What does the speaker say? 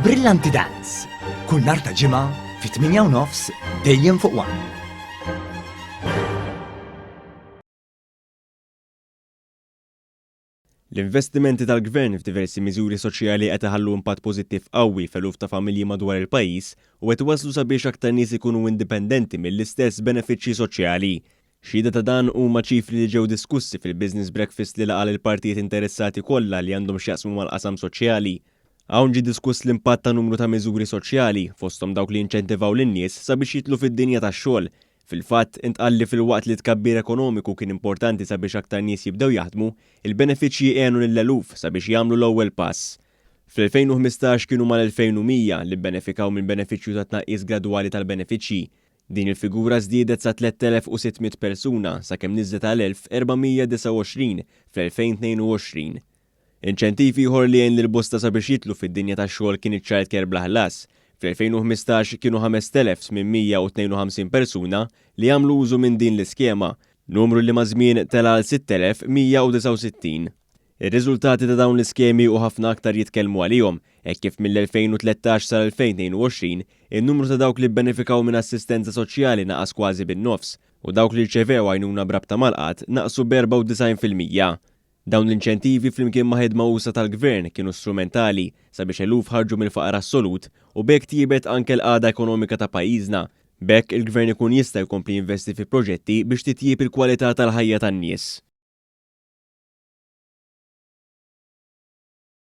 Brillanti Dance. Kull nhar ta' ġimgħa fit-8:30 dejjem fuq One. L-investimenti tal-Gvern f'diversi miżuri soċjali qed iħallu impatt pożittiv qawwi f'eluf ta' familji madwar il-pajjiż u qed iwasslu sabiex aktar nies ikunu indipendenti mill-istess benefiċċji soċjali. Xhieda ta' dan huma ċifri li ġew diskussi fil-Business Breakfast li laqal il-partijiet interessati kollha li għandhom x'jaqsmu mal-qasam soċjali. Hawn ġie diskuss l-impatt ta' numru ta' miżuri soċjali fosthom dawk li inċentivaw lin-nies sabiex jidħlu fid-dinja tax-xogħol. Fil-fatt intqalli fil-waqt li tkabbir ekonomiku kien importanti sabiex aktar nies jibdew jaħdmu, il-benefiċċji għenu lill-eluf sabiex jagħmlu l-ewwel pass. Fl-2015 kienu mal-2100 li bbenefikaw minn benefiċċju ta' tnaqqis gradwali tal-benefiċċji. Din il-figura żdiedet sa 3600 persuna sakemm niżlet għal 1429 fl-2022. Inċentiv ieħor li jgħin lill-bosta sabiex jidħlu fid-dinja tax-xogħol kien iċ-child care bla ħlas. Fl-2015 kienu 5852 persuna li għamlu użu minn din l-iskema, numru li mażmien tela għal 6169. Ir-riżultati ta' dawn l-iskemi u ħafna aktar jitkellmu għalihom, hekk kif mill-2013 sal-2022 in-numru ta' dawk li bbenefikaw minn assistenza soċjali naqas kważi bin-nofs u dawk li rċevew għajnuna brabta mal-qatt naqsu b'94%. Dawn l-inċentivi flimkien ma' ħidma usa tal-Gvern kienu strumentali sabiex eluf ħarġu mill-faqar assolut u bekk tiebet anke l-qagħda ekonomika ta' pajjiżna. Bekk il-Gvern ikun jista' jkompli jinvesti fi proġetti biex titjieb il-kwalità tal-ħajja tan-nies.